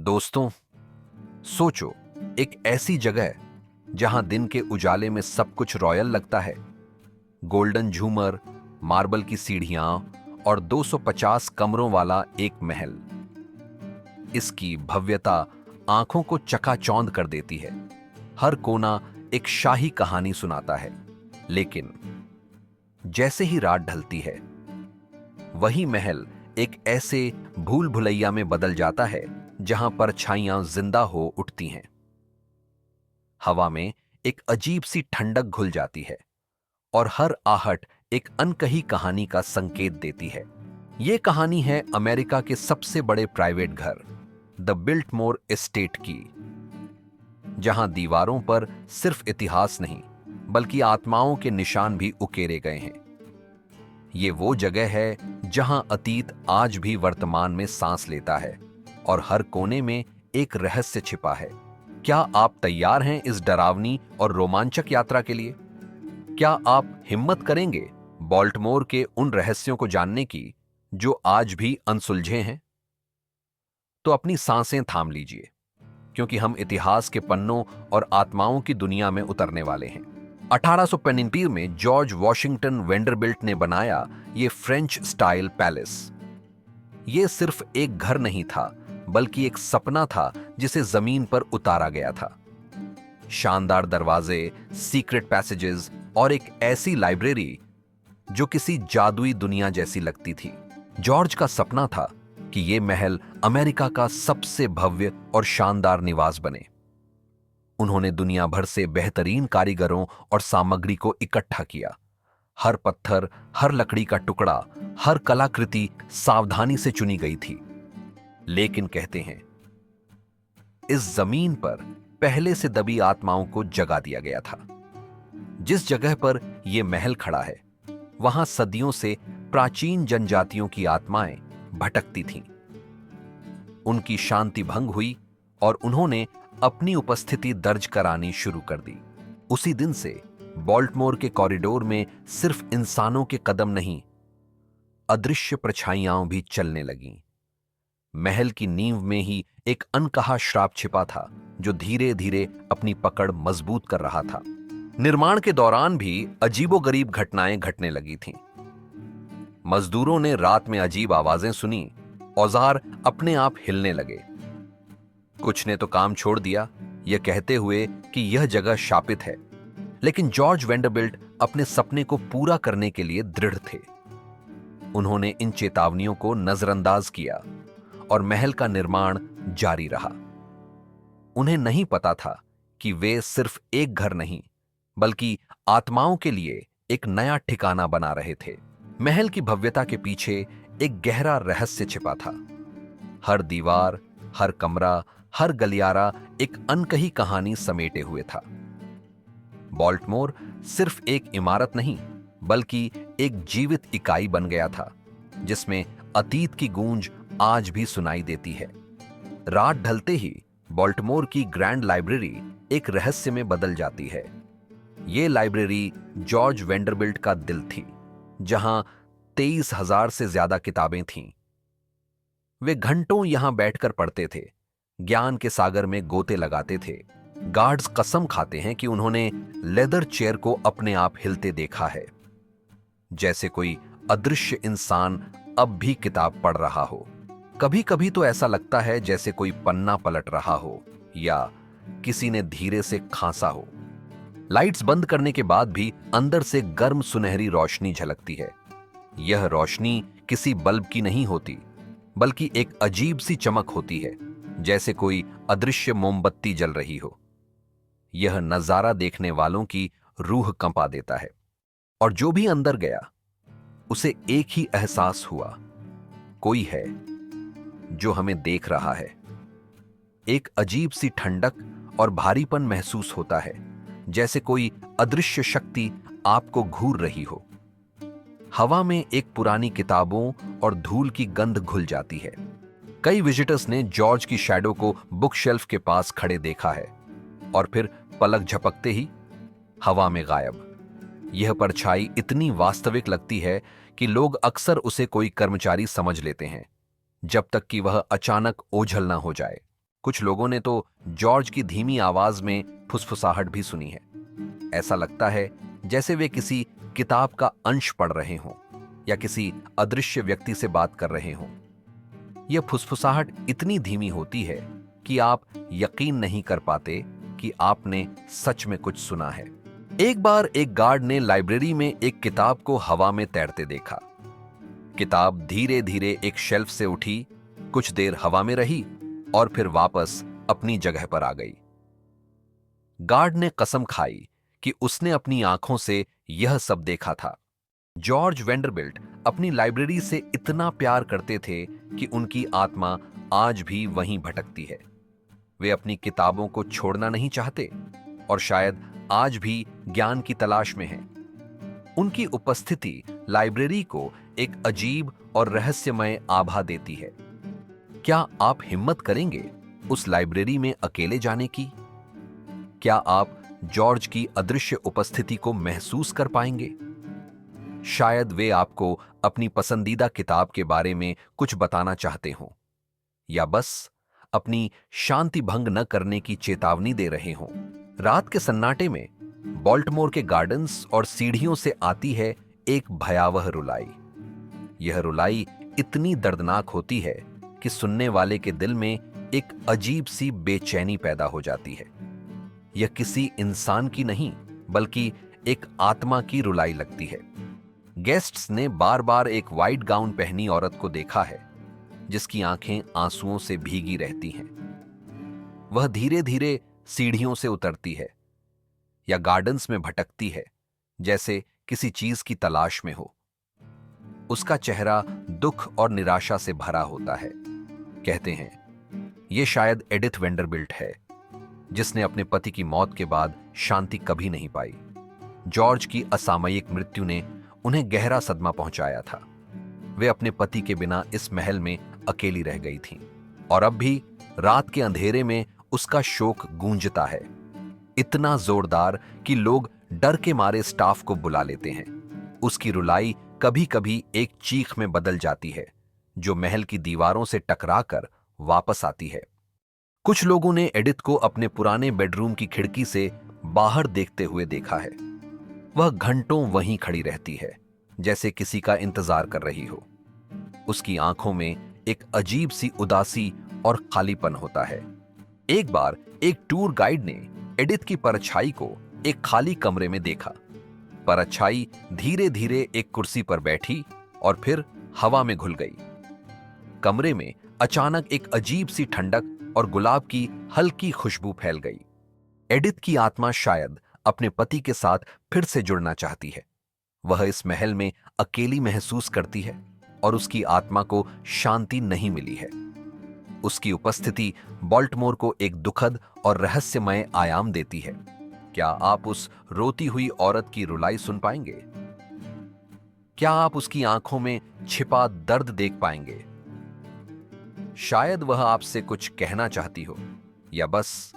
दोस्तों, सोचो, एक ऐसी जगह जहां दिन के उजाले में सब कुछ रॉयल लगता है। गोल्डन झूमर, मार्बल की सीढ़ियां और 250 कमरों वाला एक महल। इसकी भव्यता आंखों को चकाचौंध कर देती है। हर कोना एक शाही कहानी सुनाता है। लेकिन जैसे ही रात ढलती है, वही महल एक ऐसे भूल भुलैया में बदल जाता है जहां परछाइयां जिंदा हो उठती हैं। हवा में एक अजीब सी ठंडक घुल जाती है और हर आहट एक अनकही कहानी का संकेत देती है। यह कहानी है अमेरिका के सबसे बड़े प्राइवेट घर, द बिल्टमोर एस्टेट की, जहां दीवारों पर सिर्फ इतिहास नहीं, बल्कि आत्माओं के निशान भी उकेरे गए हैं। ये वो जगह है जहां अतीत आज भी वर्तमान में सांस लेता है और हर कोने में एक रहस्य छिपा है। क्या आप तैयार हैं इस डरावनी और रोमांचक यात्रा के लिए? क्या आप हिम्मत करेंगे बॉल्टमोर के उन रहस्यों को जानने की जो आज भी अनसुलझे हैं? तो अपनी सांसें थाम लीजिए, क्योंकि हम इतिहास के पन्नों और आत्माओं की दुनिया में उतरने वाले हैं। 1895 में जॉर्ज वॉशिंगटन वेंडरबिल्ट ने बनाया ये फ्रेंच स्टाइल पैलेस। ये सिर्फ एक घर नहीं था, बल्कि एक सपना था जिसे जमीन पर उतारा गया था। शानदार दरवाजे, सीक्रेट पैसेजेस और एक ऐसी लाइब्रेरी जो किसी जादुई दुनिया जैसी लगती थी। जॉर्ज का सपना था कि यह महल अमेरिका का सबसे भव्य और शानदार निवास बने। उन्होंने दुनिया भर से बेहतरीन कारीगरों और सामग्री को इकट्ठा किया। हर पत्थर, हर लकड़ी का टुकड़ा, हर कलाकृति सावधानी से चुनी गई थी। लेकिन कहते हैं, इस जमीन पर पहले से दबी आत्माओं को जगा दिया गया था। जिस जगह पर यह महल खड़ा है, वहां सदियों से प्राचीन जनजातियों की आत्माएं भटकती थीं। उनकी शांति भंग हुई और उन्होंने अपनी उपस्थिति दर्ज करानी शुरू कर दी। उसी दिन से बॉल्टमोर के कॉरिडोर में सिर्फ इंसानों के कदम नहीं, अदृश्य परछाइयां भी चलने लगीं। महल की नींव में ही एक अनकहा श्राप छिपा था, जो धीरे धीरे अपनी पकड़ मजबूत कर रहा था। निर्माण के दौरान भी अजीबोगरीब घटनाएं घटने लगी थीं। मजदूरों ने रात में अजीब आवाजें सुनी, औजार अपने आप हिलने लगे। कुछ ने तो काम छोड़ दिया, यह कहते हुए कि यह जगह शापित है। लेकिन जॉर्ज वेंडरबिल्ट अपने सपने को पूरा करने के लिए दृढ़ थे। उन्होंने इन चेतावनियों को नजरअंदाज किया और महल का निर्माण जारी रहा। उन्हें नहीं पता था कि वे सिर्फ एक घर नहीं, बल्कि आत्माओं के लिए एक नया ठिकाना बना रहे थे। महल की भव्यता के पीछे एक गहरा रहस्य छिपा था। हर दीवार, हर कमरा, हर गलियारा एक अनकही कहानी समेटे हुए था। बॉल्टमोर सिर्फ एक इमारत नहीं, बल्कि एक जीवित इकाई बन गया था, जिसमें अतीत की गूंज आज भी सुनाई देती है। रात ढलते ही बॉल्टमोर की ग्रैंड लाइब्रेरी एक रहस्य में बदल जाती है। यह लाइब्रेरी जॉर्ज वेंडरबिल्ट का दिल थी, जहां 23,000 से ज्यादा किताबें थीं। वे घंटों यहां बैठकर पढ़ते थे, ज्ञान के सागर में गोते लगाते थे। गार्ड्स कसम खाते हैं कि उन्होंने लेदर चेयर को अपने आप हिलते देखा है, जैसे कोई अदृश्य इंसान अब भी किताब पढ़ रहा हो। कभी कभी तो ऐसा लगता है जैसे कोई पन्ना पलट रहा हो या किसी ने धीरे से खांसा हो। लाइट्स बंद करने के बाद भी अंदर से गर्म सुनहरी रोशनी झलकती है। यह रोशनी किसी बल्ब की नहीं होती, बल्कि एक अजीब सी चमक होती है, जैसे कोई अदृश्य मोमबत्ती जल रही हो। यह नजारा देखने वालों की रूह कंपा देता है, और जो भी अंदर गया उसे एक ही एहसास हुआ, कोई है जो हमें देख रहा है। एक अजीब सी ठंडक और भारीपन महसूस होता है, जैसे कोई अदृश्य शक्ति आपको घूर रही हो। हवा में एक पुरानी किताबों और धूल की गंध घुल जाती है। कई विजिटर्स ने जॉर्ज की शैडो को बुक शेल्फ के पास खड़े देखा है, और फिर पलक झपकते ही हवा में गायब। यह परछाई इतनी वास्तविक लगती है कि लोग अक्सर उसे कोई कर्मचारी समझ लेते हैं, जब तक कि वह अचानक ओझल ना हो जाए। कुछ लोगों ने तो जॉर्ज की धीमी आवाज में फुसफुसाहट भी सुनी है। ऐसा लगता है जैसे वे किसी किताब का अंश पढ़ रहे हों या किसी अदृश्य व्यक्ति से बात कर रहे हों। यह फुसफुसाहट इतनी धीमी होती है कि आप यकीन नहीं कर पाते कि आपने सच में कुछ सुना है। एक बार एक गार्ड ने लाइब्रेरी में एक किताब को हवा में तैरते देखा। किताब धीरे धीरे एक शेल्फ से उठी, कुछ देर हवा में रही और फिर वापस अपनी जगह पर आ गई। गार्ड ने कसम खाई कि उसने अपनी आंखों से यह सब देखा था। जॉर्ज वेंडरबिल्ट अपनी लाइब्रेरी से इतना प्यार करते थे कि उनकी आत्मा आज भी वहीं भटकती है। वे अपनी किताबों को छोड़ना नहीं चाहते और शायद आज भी ज्ञान की तलाश में हैं। उनकी उपस्थिति लाइब्रेरी को एक अजीब और रहस्यमय आभा देती है। क्या आप हिम्मत करेंगे उस लाइब्रेरी में अकेले जाने की? क्या आप जॉर्ज की अदृश्य उपस्थिति को महसूस कर पाएंगे? शायद वे आपको अपनी पसंदीदा किताब के बारे में कुछ बताना चाहते हों, या बस अपनी शांति भंग न करने की चेतावनी दे रहे हों। रात के सन्नाटे में बॉल्टमोर के गार्डन्स और सीढ़ियों से आती है एक भयावह रुलाई। यह रुलाई इतनी दर्दनाक होती है कि सुनने वाले के दिल में एक अजीब सी बेचैनी पैदा हो जाती है। यह किसी इंसान की नहीं बल्कि एक आत्मा की रुलाई लगती है। गेस्ट्स ने बार बार एक वाइट गाउन पहनी औरत को देखा है जिसकी आंखें आंसुओं से भीगी रहती हैं। वह धीरे धीरे सीढ़ियों से उतरती है या गार्डन्स में भटकती है जैसे किसी चीज की तलाश में हो। उसका चेहरा दुख और निराशा से भरा होता है। कहते हैं यह शायद एडिथ वेंडरबिल्ट है जिसने अपने पति की मौत के बाद शांति कभी नहीं पाई। जॉर्ज की असामयिक मृत्यु ने उन्हें गहरा सदमा पहुंचाया था। वे अपने पति के बिना इस महल में अकेली रह गई थीं और अब भी रात के अंधेरे में उसका शोक गूंजता है, इतना जोरदार कि लोग डर के मारे स्टाफ को बुला लेते हैं। उसकी रुलाई कभी कभी एक चीख में बदल जाती है जो महल की दीवारों से टकराकर वापस आती है। कुछ लोगों ने एडिथ को अपने पुराने बेडरूम की खिड़की से बाहर देखते हुए देखा है। वह घंटों वहीं खड़ी रहती है जैसे किसी का इंतजार कर रही हो। उसकी आंखों में एक अजीब सी उदासी और खालीपन होता है। एक बार एक टूर गाइड ने एडिथ की परछाई को एक खाली कमरे में देखा। परछाई धीरे धीरे एक कुर्सी पर बैठी और फिर हवा में घुल गई। कमरे में अचानक एक अजीब सी ठंडक और गुलाब की हल्की खुशबू फैल गई। एडिथ की आत्मा शायद अपने पति के साथ फिर से जुड़ना चाहती है। वह इस महल में अकेली महसूस करती है और उसकी आत्मा को शांति नहीं मिली है। उसकी उपस्थिति बॉल्टमोर को एक दुखद और रहस्यमय आयाम देती है। क्या आप उस रोती हुई औरत की रुलाई सुन पाएंगे? क्या आप उसकी आंखों में छिपा दर्द देख पाएंगे? शायद वह आपसे कुछ कहना चाहती हो या बस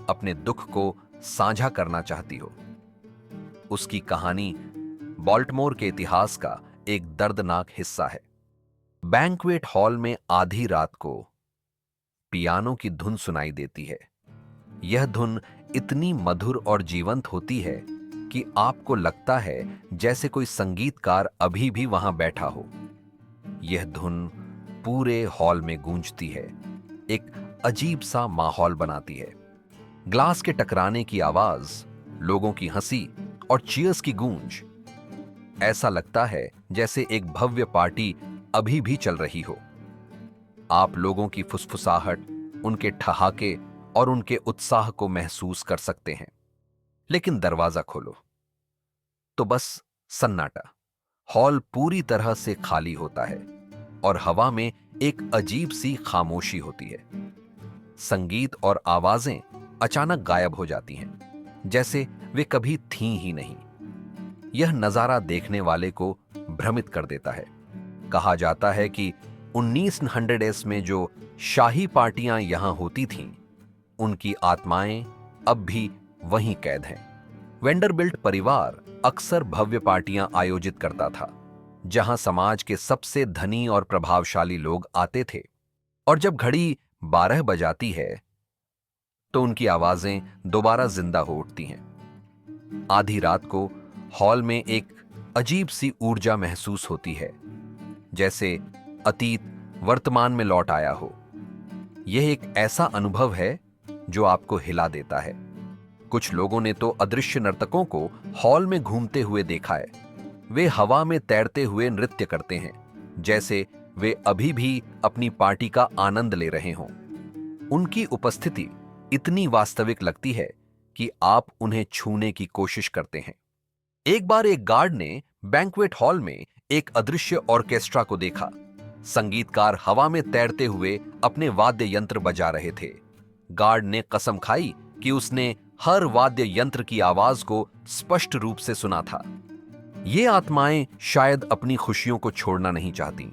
अपने दुख को साझा करना चाहती हो। उसकी कहानी बॉल्टमोर के इतिहास का एक दर्दनाक हिस्सा है। बैंक्वेट हॉल में आधी रात को पियानो की धुन सुनाई देती है। यह धुन इतनी मधुर और जीवंत होती है कि आपको लगता है जैसे कोई संगीतकार अभी भी वहां बैठा हो। यह धुन पूरे हॉल में गूंजती है, एक अजीब सा माहौल बनाती है। ग्लास के टकराने की आवाज, लोगों की हंसी और चीयर्स की गूंज। ऐसा लगता है जैसे एक भव्य पार्टी अभी भी चल रही हो। आप लोगों की फुसफुसाहट, उनके ठहाके और उनके उत्साह को महसूस कर सकते हैं। लेकिन दरवाजा खोलो तो बस सन्नाटा। हॉल पूरी तरह से खाली होता है और हवा में एक अजीब सी खामोशी होती है। संगीत और आवाजें अचानक गायब हो जाती हैं, जैसे वे कभी थीं ही नहीं। यह नजारा देखने वाले को भ्रमित कर देता है। कहा जाता है कि 1900s में जो शाही पार्टियां यहां होती थीं, उनकी आत्माएं अब भी वहीं कैद हैं। वेंडरबिल्ट परिवार अक्सर भव्य पार्टियां आयोजित करता था, जहां समाज के सबसे धनी और प्रभावशाली लोग आते थे। और जब घड़ी 12 बजाती है तो उनकी आवाजें दोबारा जिंदा हो उठती हैं। आधी रात को हॉल में एक अजीब सी ऊर्जा महसूस होती है, जैसे अतीत वर्तमान में लौट आया हो। यह एक ऐसा अनुभव है जो आपको हिला देता है। कुछ लोगों ने तो अदृश्य नर्तकों को हॉल में घूमते हुए देखा है। वे हवा में तैरते हुए नृत्य करते हैं, जैसे वे अभी भी अपनी पार्टी का आनंद ले रहे हों। उनकी उपस्थिति इतनी वास्तविक लगती है कि आप उन्हें छूने की कोशिश करते हैं। एक बार एक गार्ड ने बैंक्वेट हॉल में एक अदृश्य ऑर्केस्ट्रा को देखा। संगीतकार हवा में तैरते हुए अपने वाद्य यंत्र बजा रहे थे। गार्ड ने कसम खाई कि उसने हर वाद्य यंत्र की आवाज को स्पष्ट रूप से सुना था। ये आत्माएं शायद अपनी खुशियों को छोड़ना नहीं चाहती।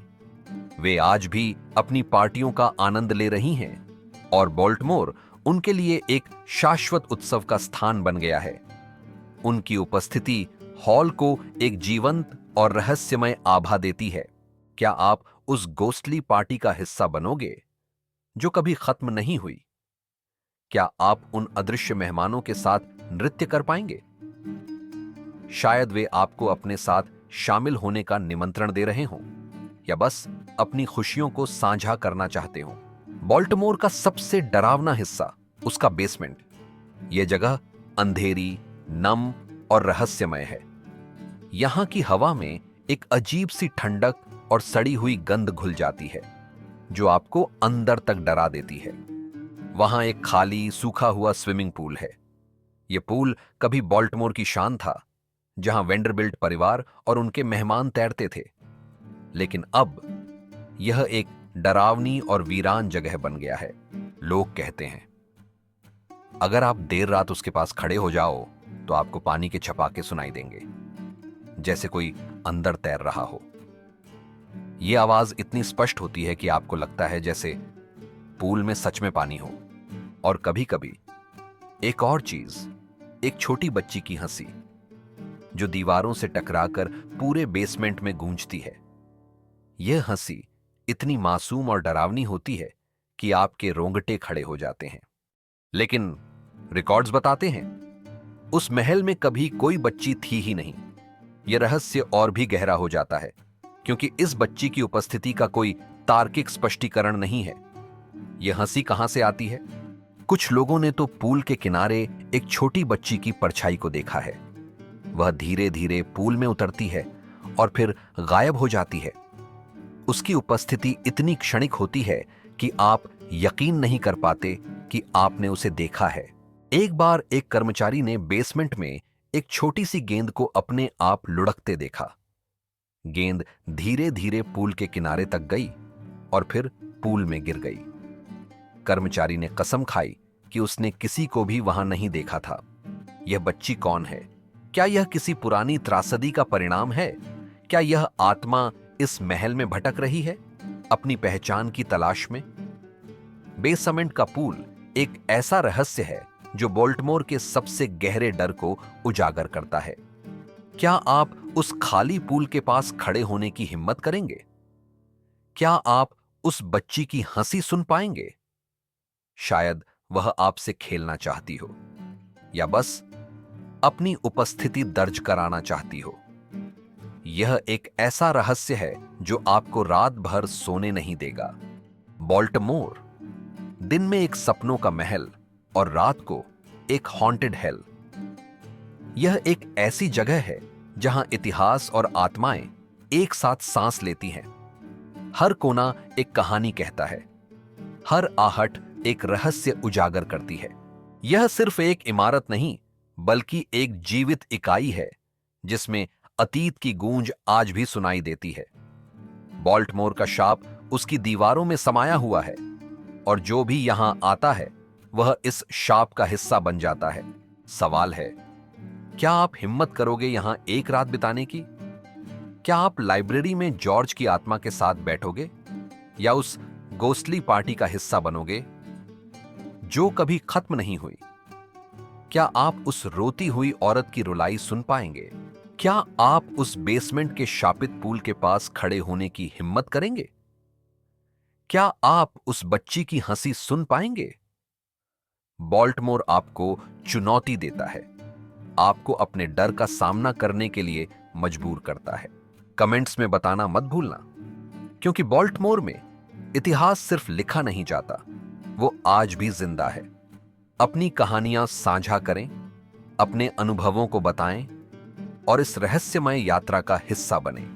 वे आज भी अपनी पार्टियों का आनंद ले रही हैं और बोल्टमोर उनके लिए एक शाश्वत उत्सव का स्थान बन गया है। उनकी उपस्थिति हॉल को एक जीवंत और रहस्यमय आभा देती है। क्या आप उस गोस्टली पार्टी का हिस्सा बनोगे जो कभी खत्म नहीं हुई? क्या आप उन अदृश्य मेहमानों के साथ नृत्य कर पाएंगे? शायद वे आपको अपने साथ शामिल होने का निमंत्रण दे रहे हों, या बस अपनी खुशियों को साझा करना चाहते हों। बॉल्टिमोर का सबसे डरावना हिस्सा उसका बेसमेंट। यह जगह अंधेरी, नम और रहस्यमय है। यहां की हवा में एक अजीब सी ठंडक और सड़ी हुई गंध घुल जाती है, जो आपको अंदर तक डरा देती है। वहां एक खाली सूखा हुआ स्विमिंग पूल है। यह पूल कभी बॉल्टिमोर की शान था, जहां वेंडरबिल्ट परिवार और उनके मेहमान तैरते थे। लेकिन अब यह एक डरावनी और वीरान जगह बन गया है। लोग कहते हैं अगर आप देर रात उसके पास खड़े हो जाओ तो आपको पानी के छपाके सुनाई देंगे, जैसे कोई अंदर तैर रहा हो। यह आवाज इतनी स्पष्ट होती है कि आपको लगता है जैसे पूल में सच में पानी हो। और कभी कभी एक और चीज, एक छोटी बच्ची की हंसी, जो दीवारों से टकराकर पूरे बेसमेंट में गूंजती है। यह हंसी इतनी मासूम और डरावनी होती है कि आपके रोंगटे खड़े हो जाते हैं। लेकिन रिकॉर्ड्स बताते हैं उस महल में कभी कोई बच्ची थी ही नहीं। यह रहस्य और भी गहरा हो जाता है, क्योंकि इस बच्ची की उपस्थिति का कोई तार्किक स्पष्टीकरण नहीं है। यह हंसी कहां से आती है? कुछ लोगों ने तो पूल के किनारे एक छोटी बच्ची की परछाई को देखा है। वह धीरे धीरे पूल में उतरती है और फिर गायब हो जाती है। उसकी उपस्थिति इतनी क्षणिक होती है कि आप यकीन नहीं कर पाते कि आपने उसे देखा है। एक बार एक कर्मचारी ने बेसमेंट में एक छोटी सी गेंद को अपने आप लुढ़कते देखा। गेंद धीरे धीरे पूल के किनारे तक गई और फिर पूल में गिर गई। कर्मचारी ने कसम खाई कि उसने किसी को भी वहां नहीं देखा था। यह बच्ची कौन है? क्या यह किसी पुरानी त्रासदी का परिणाम है? क्या यह आत्मा इस महल में भटक रही है, अपनी पहचान की तलाश में? बेसमेंट का पूल एक ऐसा रहस्य है जो बोल्टिमोर के सबसे गहरे डर को उजागर करता है। क्या आप उस खाली पूल के पास खड़े होने की हिम्मत करेंगे? क्या आप उस बच्ची की हंसी सुन पाएंगे? शायद वह आपसे खेलना चाहती हो, या बस अपनी उपस्थिति दर्ज कराना चाहती हो। यह एक ऐसा रहस्य है जो आपको रात भर सोने नहीं देगा। बॉल्टिमोर दिन में एक सपनों का महल और रात को एक हॉन्टेड हेल। यह एक ऐसी जगह है जहां इतिहास और आत्माएं एक साथ सांस लेती हैं। हर कोना एक कहानी कहता है, हर आहट एक रहस्य उजागर करती है। यह सिर्फ एक इमारत नहीं, बल्कि एक जीवित इकाई है जिसमें अतीत की गूंज आज भी सुनाई देती है। बॉल्टिमोर का शाप उसकी दीवारों में समाया हुआ है, और जो भी यहां आता है वह इस शाप का हिस्सा बन जाता है। सवाल है, क्या आप हिम्मत करोगे यहां एक रात बिताने की? क्या आप लाइब्रेरी में जॉर्ज की आत्मा के साथ बैठोगे, या उस गोस्टली पार्टी का हिस्सा बनोगे जो कभी खत्म नहीं हुई? क्या आप उस रोती हुई औरत की रुलाई सुन पाएंगे? क्या आप उस बेसमेंट के शापित पूल के पास खड़े होने की हिम्मत करेंगे? क्या आप उस बच्ची की हंसी सुन पाएंगे? बॉल्टमोर आपको चुनौती देता है, आपको अपने डर का सामना करने के लिए मजबूर करता है। कमेंट्स में बताना मत भूलना, क्योंकि बॉल्टमोर में इतिहास सिर्फ लिखा नहीं जाता, वो आज भी जिंदा है। अपनी कहानियां साझा करें, अपने अनुभवों को बताएं और इस रहस्यमय यात्रा का हिस्सा बनें।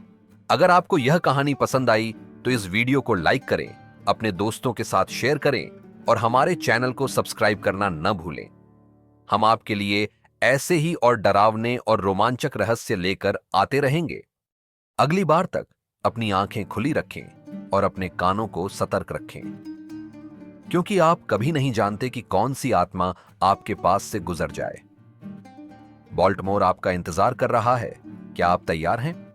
अगर आपको यह कहानी पसंद आई तो इस वीडियो को लाइक करें, अपने दोस्तों के साथ शेयर करें और हमारे चैनल को सब्सक्राइब करना न भूलें। हम आपके लिए ऐसे ही और डरावने और रोमांचक रहस्य लेकर आते रहेंगे। अगली बार तक अपनी आंखें खुली रखें और अपने कानों को सतर्क रखें, क्योंकि आप कभी नहीं जानते कि कौन सी आत्मा आपके पास से गुजर जाए। बॉल्टमोर आपका इंतजार कर रहा है। क्या आप तैयार हैं?